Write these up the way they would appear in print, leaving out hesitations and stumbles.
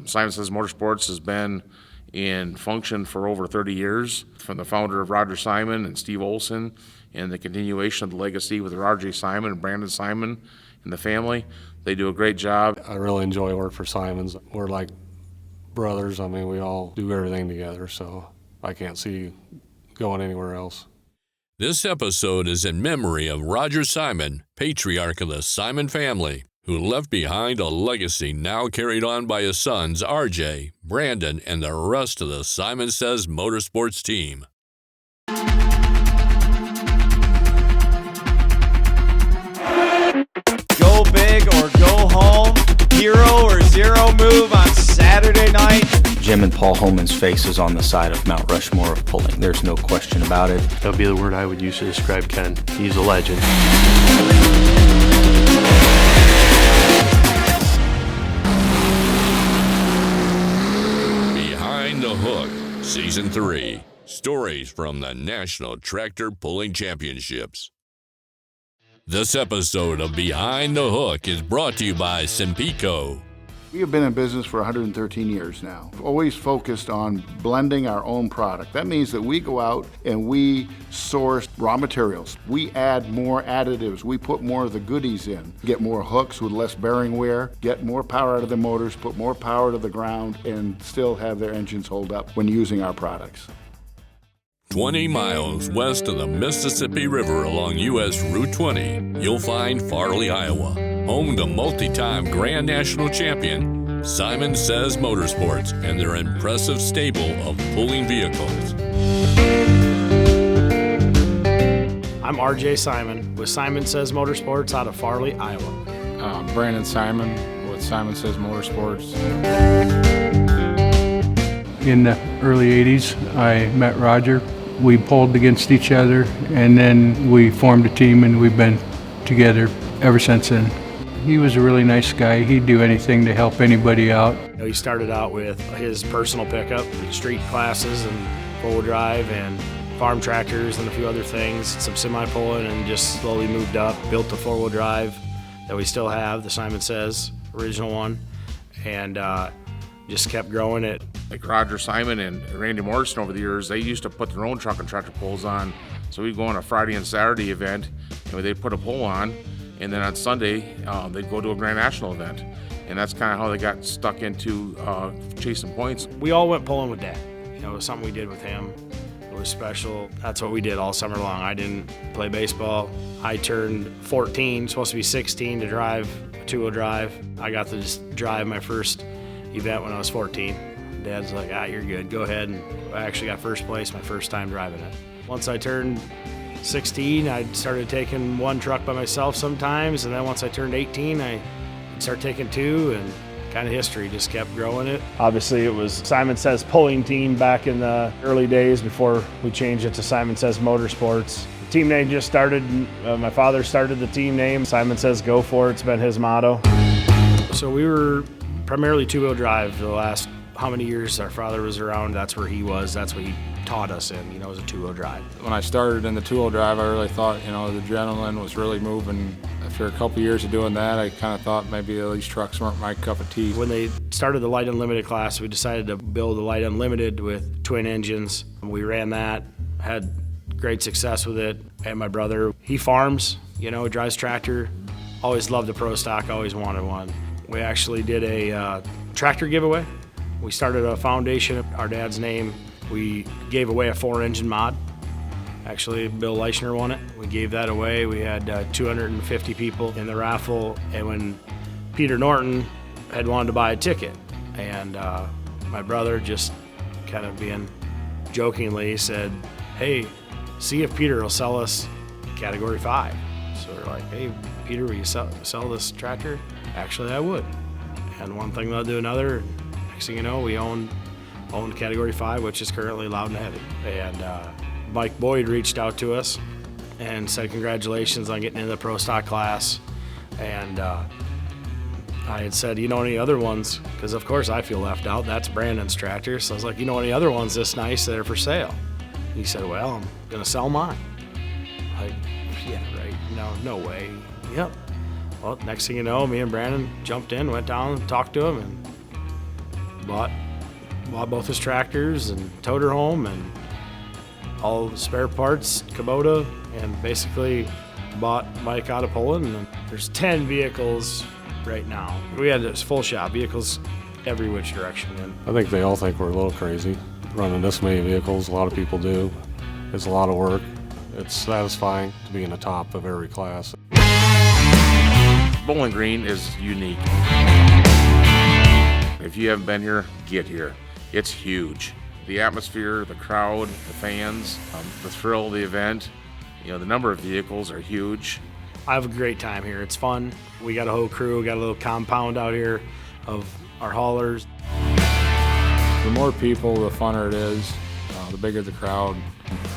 Simon Sez Motorsports has been in function for over 30 years, from the founder of Roger Simon and Steve Olson, and the continuation of the legacy with Roger Simon and Brandon Simon and the family. They do a great job. I really enjoy work for Simons. We're like brothers. I mean, we all do everything together, so I can't see going anywhere else. This episode is in memory of Roger Simon, patriarch of the Simon family, who left behind a legacy now carried on by his sons RJ, Brandon, and the rest of the Simon Sez Motorsports team. Go big or go home, hero or zero move on Saturday night. Jim and Paul Holman's face is on the side of Mount Rushmore of pulling. There's no question about it. That would be the word I would use to describe Ken. He's a legend. Behind the Hook, Season 3. Stories from the National Tractor Pulling Championships. This episode of Behind the Hook is brought to you by Cen-Pe-Co. We have been in business for 113 years now. Always focused on blending our own product. That means that we go out and we source raw materials. We add more additives. We put more of the goodies in. Get more hooks with less bearing wear, get more power out of the motors, put more power to the ground, and still have their engines hold up when using our products. 20 miles west of the Mississippi River along U.S. Route 20, you'll find Farley, Iowa, home to multi-time Grand National Champion Simon Sez Motorsports and their impressive stable of pulling vehicles. I'm RJ Simon with Simon Sez Motorsports out of Farley, Iowa. Brandon Simon with Simon Sez Motorsports. In the early 80s, I met Roger. We pulled against each other, and then we formed a team, and we've been together ever since then. He was a really nice guy. He'd do anything to help anybody out. He started out with his personal pickup, street classes and four-wheel drive and farm tractors and a few other things, some semi-pulling, and just slowly moved up, built the four-wheel drive that we still have, the Simon Sez original one, and just kept growing it. Like Roger Simon and Randy Morrison over the years, they used to put their own truck and tractor pulls on. So we'd go on a Friday and Saturday event, and they'd put a pull on, and then on Sunday, they'd go to a Grand National event. And that's kind of how they got stuck into chasing points. We all went pulling with Dad. You know, it was something we did with him. It was special. That's what we did all summer long. I didn't play baseball. I turned 14, supposed to be 16 to drive a two-wheel drive. I got to just drive my first event when I was 14. Dad's like, you're good, go ahead. And I actually got first place my first time driving it. Once I turned 16, I started taking one truck by myself sometimes, and then once I turned 18, I started taking two, and kind of history just kept growing it. Obviously, it was Simon Sez pulling team back in the early days before we changed it to Simon Sez Motorsports. The team name just started, my father started the team name. Simon Sez Go For It's been his motto. So we were primarily two-wheel drive for the last how many years our father was around. That's where he was, that's what he taught us in, you know, as a two-wheel drive. When I started in the two-wheel drive, I really thought, you know, the adrenaline was really moving. After a couple years of doing that, I kind of thought maybe these trucks weren't my cup of tea. When they started the Light Unlimited class, we decided to build the Light Unlimited with twin engines. We ran that, had great success with it. And my brother, he farms, you know, drives tractor, always loved the Pro Stock, always wanted one. We actually did a tractor giveaway. We started a foundation, our dad's name. We gave away a 4-engine mod. Actually, Bill Leichner won it. We gave that away. We had 250 people in the raffle. And when Peter Norton had wanted to buy a ticket, and my brother, just kind of being jokingly, said, hey, see if Peter will sell us Category 5. So we're like, hey, Peter, will you sell this tractor? Actually, I would. And one thing led to another. Next thing you know, we owned Category 5, which is currently loud and heavy. And Mike Boyd reached out to us and said congratulations on getting into the Pro Stock class. And I had said, you know any other ones? Because of course I feel left out. That's Brandon's tractor. So I was like, you know any other ones this nice that are for sale? He said, well, I'm gonna sell mine. Like, yeah, right. No way. Yep. Well, next thing you know, me and Brandon jumped in, went down, talked to him, and bought both his tractors and towed her home and all the spare parts, Kubota, and basically bought Mike out of Poland. And there's 10 vehicles right now. We had this full shop, vehicles every which direction. And I think they all think we're a little crazy running this many vehicles. A lot of people do. It's a lot of work. It's satisfying to be in the top of every class. Bowling Green is unique. If you haven't been here, get here. It's huge. The atmosphere, the crowd, the fans, the thrill of the event, the number of vehicles are huge. I have a great time here. It's fun. We got a whole crew. We got a little compound out here of our haulers. The more people, the funner it is, the bigger the crowd.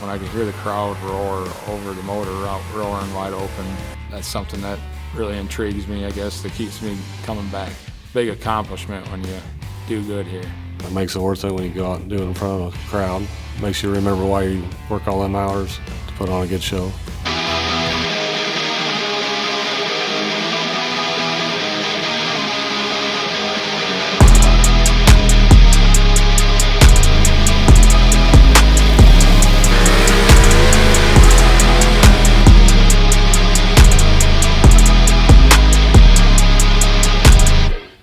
When I can hear the crowd roar over the motor out roaring wide open, that's something that really intrigues me, I guess, that keeps me coming back. Big accomplishment when you do good here. It makes it worth it when you go out and do it in front of a crowd. Makes you remember why you work all them hours to put on a good show.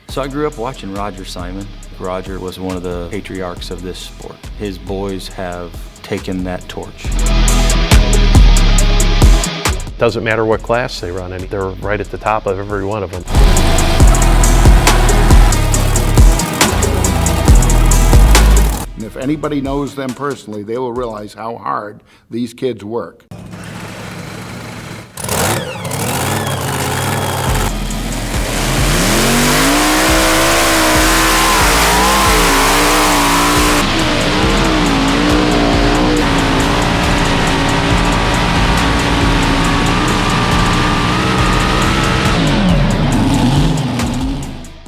So I grew up watching Roger Simon. Roger was one of the patriarchs of this sport. His boys have taken that torch. Doesn't matter what class they run in, they're right at the top of every one of them. And if anybody knows them personally, they will realize how hard these kids work.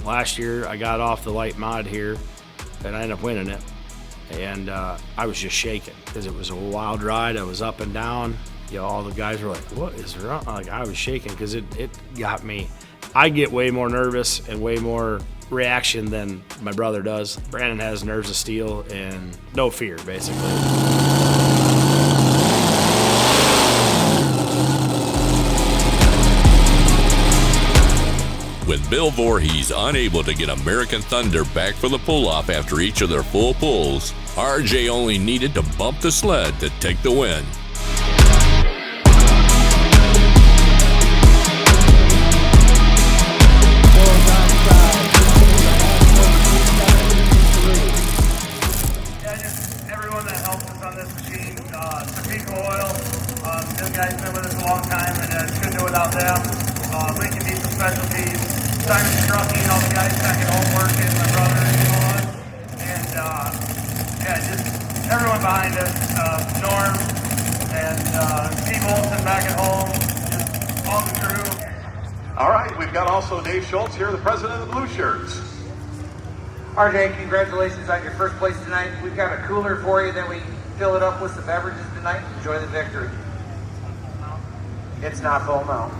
Last year, I got off the light mod here, and I ended up winning it. And I was just shaking because it was a wild ride. I was up and down. All the guys were like, "What is wrong?" Like, I was shaking because it got me. I get way more nervous and way more reaction than my brother does. Brandon has nerves of steel and no fear, basically. With Bill Voorhees unable to get American Thunder back for the pull-off after each of their full pulls, RJ only needed to bump the sled to take the win. Everyone that helped us on this machine, Cen-Pe-Co oil, those guys have been with us a long time and couldn't do it without them. Lincoln needs some specialties. Simon Trucking, all the guys back at home working, my brother and just everyone behind us, Norm and Steve Olson back at home, just all the crew. All right, we've got also Dave Schultz here, the president of the Blue Shirts. RJ, congratulations on your first place tonight. We've got a cooler for you, then we fill it up with some beverages tonight. Enjoy the victory. It's not full now.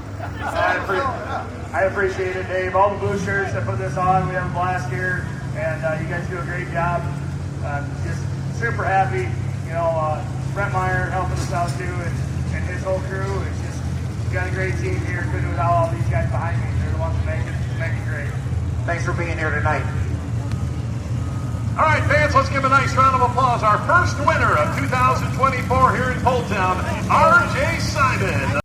I appreciate it, Dave. All the Blue Shirts that put this on, we have a blast here, and you guys do a great job. Just super happy. Brent Meyer helping us out too, and his whole crew. It's just, we got a great team here. Couldn't do without all these guys behind me. They're the ones that make it great. Thanks for being here tonight. All right, fans, let's give a nice round of applause. Our first winner of 2024 here in Poletown, RJ Simon.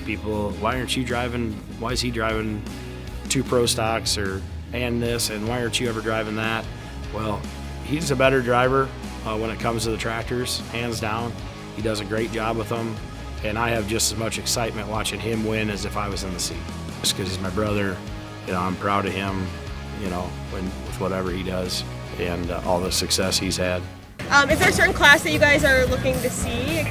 people, why is he driving 2 pro stocks and this, and why aren't you ever driving that? Well, he's a better driver when it comes to the tractors, hands down. He does a great job with them, and I have just as much excitement watching him win as if I was in the seat. Just because he's my brother, I'm proud of him, with whatever he does and all the success he's had. Is there a certain class that you guys are looking to see?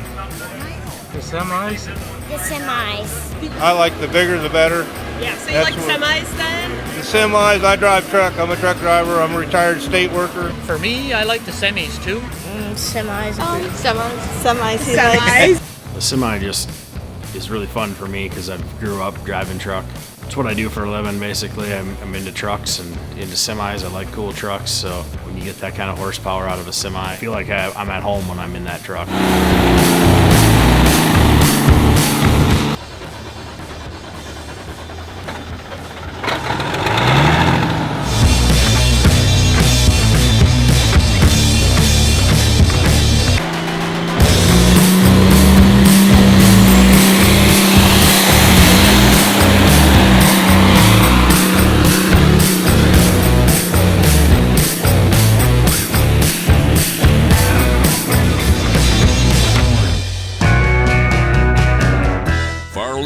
The semis? The semis. I like the bigger the better. Yeah, so you like the semis then? The semis, I drive truck. I'm a truck driver. I'm a retired state worker. For me, I like the semis too. Semis. Semis. Semis. The semi just is really fun for me because I grew up driving truck. It's what I do for a living, basically. I'm into trucks and into semis. I like cool trucks, so when you get that kind of horsepower out of a semi, I feel like I'm at home when I'm in that truck.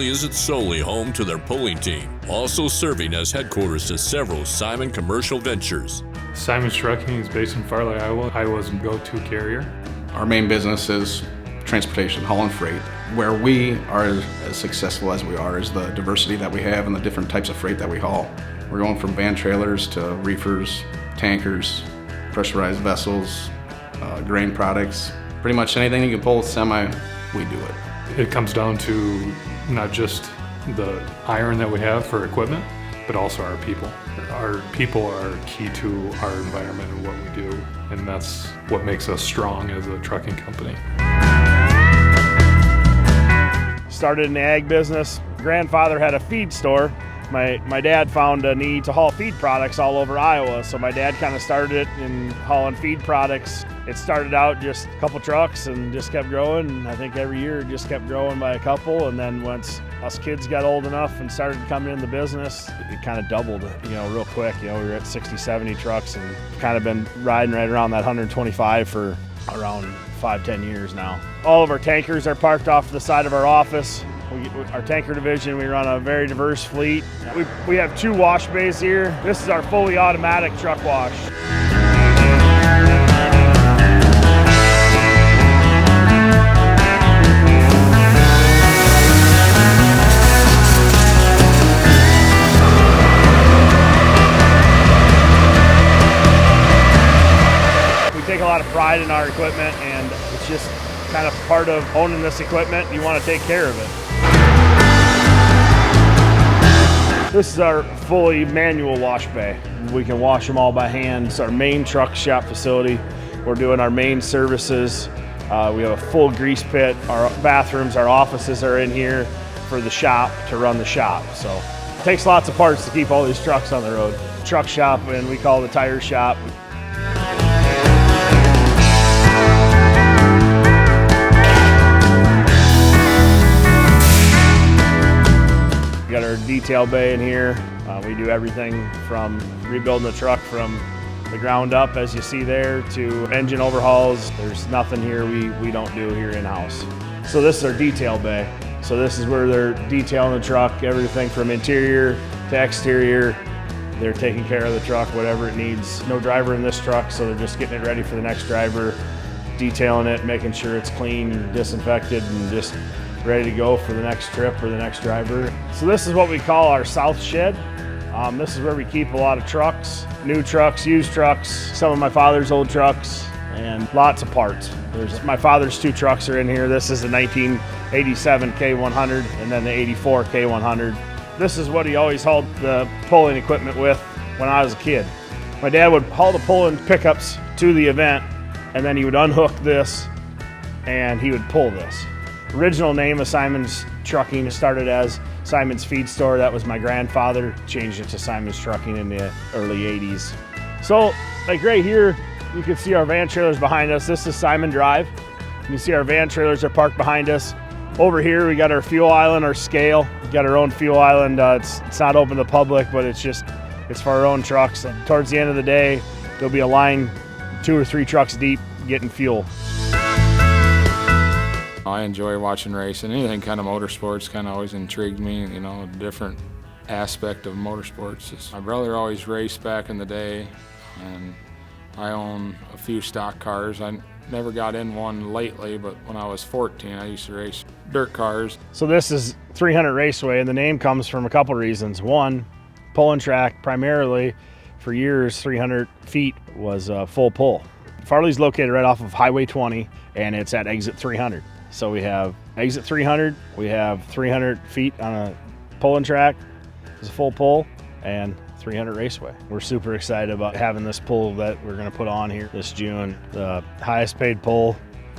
Isn't solely home to their pulling team, also serving as headquarters to several Simon commercial ventures. Simon's Trucking is based in Farley, Iowa. Iowa's go-to carrier. Our main business is transportation, hauling freight. Where we are as successful as we are is the diversity that we have and the different types of freight that we haul. We're going from van trailers to reefers, tankers, pressurized vessels, grain products. Pretty much anything you can pull with semi, we do it. It comes down to not just the iron that we have for equipment, but also our people. Our people are key to our environment and what we do, and that's what makes us strong as a trucking company. Started in the ag business. Grandfather had a feed store. My dad found a need to haul feed products all over Iowa, so my dad kind of started it in hauling feed products. It started out just a couple trucks and just kept growing, and I think every year it just kept growing by a couple, and then once us kids got old enough and started coming in the business, it kind of doubled, real quick. We were at 60, 70 trucks and kind of been riding right around that 125 for around 5-10 years now. All of our tankers are parked off to the side of our office. Our tanker division, we run a very diverse fleet. We have 2 wash bays here. This is our fully automatic truck wash. We take a lot of pride in our equipment, and it's just kind of part of owning this equipment. You want to take care of it. This is our fully manual wash bay. We can wash them all by hand. It's our main truck shop facility. We're doing our main services. We have a full grease pit. Our bathrooms, our offices are in here for the shop to run the shop. So it takes lots of parts to keep all these trucks on the road. Truck shop, and we call the tire shop. We got our detail bay in here. We do everything from rebuilding the truck from the ground up, as you see there, to engine overhauls. There's nothing here we don't do here in-house. So this is our detail bay. So this is where they're detailing the truck, everything from interior to exterior. They're taking care of the truck, whatever it needs. No driver in this truck, so they're just getting it ready for the next driver, detailing it, making sure it's clean, disinfected, and just ready to go for the next trip or the next driver. So this is what we call our south shed. This is where we keep a lot of trucks, new trucks, used trucks, some of my father's old trucks, and lots of parts. My father's 2 trucks are in here. This is the 1987 K100 and then the 84 K100. This is what he always hauled the pulling equipment with when I was a kid. My dad would haul the pulling pickups to the event, and then he would unhook this and he would pull this. Original name of Simon's Trucking started as Simon's Feed Store. That was my grandfather. Changed it to Simon's Trucking in the early 80s. So, like right here, you can see our van trailers behind us. This is Simon Drive. You can see our van trailers are parked behind us. Over here we got our fuel island, our scale. We got our own fuel island. It's not open to the public, but it's for our own trucks. And towards the end of the day, there'll be a line 2 or 3 trucks deep getting fuel. I enjoy watching racing. Anything kind of motorsports kind of always intrigued me, you know, a different aspect of motorsports. My brother always raced back in the day, and I own a few stock cars. I never got in one lately, but when I was 14, I used to race dirt cars. So this is 300 Raceway, and the name comes from a couple reasons. One, pulling track primarily. For years, 300 feet was full pull. Farley's located right off of Highway 20, and it's at exit 300. So we have exit 300, we have 300 feet on a pulling track, it's a full pull, and 300 Raceway. We're super excited about having this pull that we're gonna put on here this June. The highest paid pull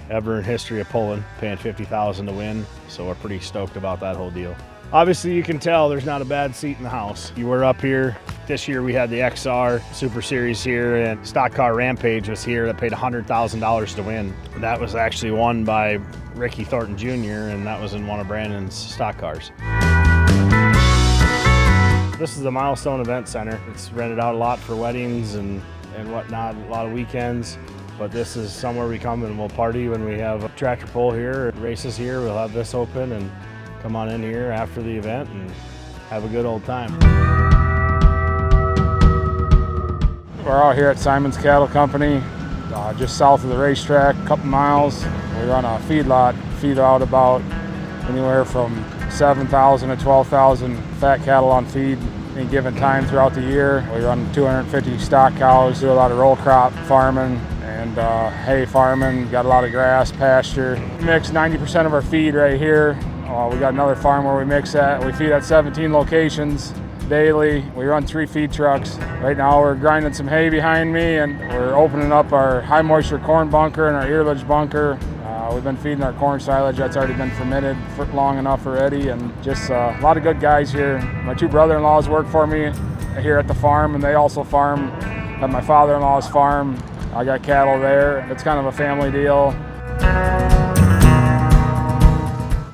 ever in history of pulling, paying $50,000 to win. So we're pretty stoked about that whole deal. Obviously you can tell there's not a bad seat in the house. You were up here, this year we had the XR Super Series here, and Stock Car Rampage was here that paid $100,000 to win. That was actually won by Ricky Thornton Jr., and that was in one of Brandon's stock cars. This is the Milestone Event Center. It's rented out a lot for weddings and whatnot, a lot of weekends. But this is somewhere we come and we'll party when we have a tractor pull here, races here. We'll have this open and come on in here after the event and have a good old time. We're out here at Simon's Cattle Company, just south of the racetrack, a couple miles. We run a feedlot, feed out about anywhere from 7,000 to 12,000 fat cattle on feed any given time throughout the year. We run 250 stock cows, do a lot of roll crop farming and hay farming, got a lot of grass, pasture. We mix 90% of our feed right here. We got another farm where we mix that. We feed at 17 locations daily. We run 3 feed trucks. Right now we're grinding some hay behind me, and we're opening up our high moisture corn bunker and our earlage bunker. We've been feeding our corn silage that's already been fermented for long enough already, and just a lot of good guys here. My 2 brother-in-laws work for me here at the farm, and they also farm at my father-in-law's farm. I got cattle there. It's kind of a family deal.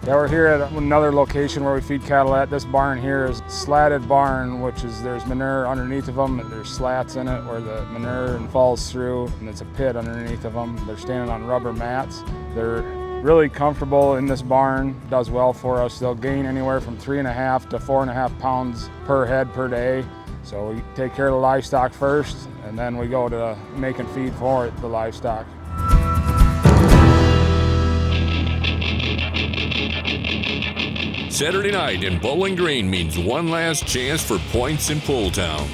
Yeah, we're here at another location where we feed cattle at. This barn here is a slatted barn, which is there's manure underneath of them, and there's slats in it where the manure falls through, and it's a pit underneath of them. They're standing on rubber mats. They're really comfortable in this barn, does well for us. They'll gain anywhere from 3.5 to 4.5 pounds per head per day. So we take care of the livestock first, and then we go to making feed for the livestock. Saturday night in Bowling Green means one last chance for points in Pull Town.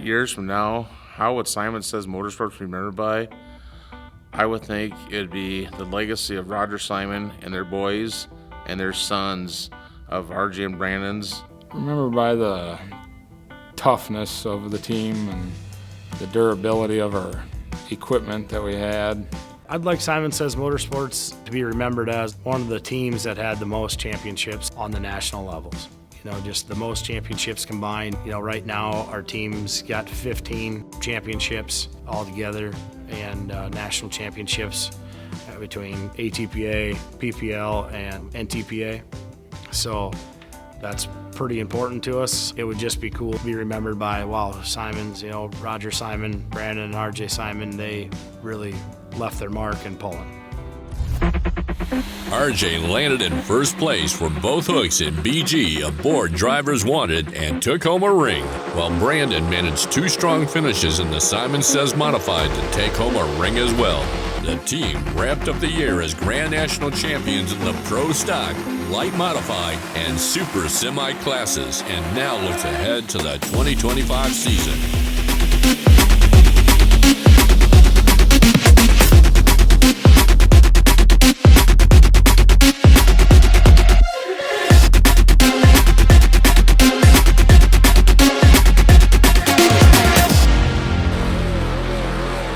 Years from now, how would Simon Sez Motorsports be remembered by? I would think it'd be the legacy of Roger Simon and their boys and their sons of RJ and Brandon's. Remember by the toughness of the team and the durability of our equipment that we had. I'd like Simon Sez Motorsports to be remembered as one of the teams that had the most championships on the national levels. You know, just the most championships combined. You know, right now our team's got 15 championships altogether and national championships between ATPA, PPL, and NTPA. So that's pretty important to us. It would just be cool to be remembered by, wow, Simons, you know, Roger Simon, Brandon, and RJ Simon, they really left their mark in pulling. RJ landed in first place for both hooks in BG aboard Drivers Wanted and took home a ring, while Brandon managed 2 strong finishes in the Simon Sez Modified to take home a ring as well. The team wrapped up the year as Grand National champions in the Pro Stock, Light Modified, and Super Semi classes, and now looks ahead to the 2025 season.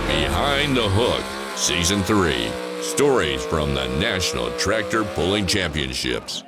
Behind the Hook, Season 3. Stories from the National Tractor Pulling Championships.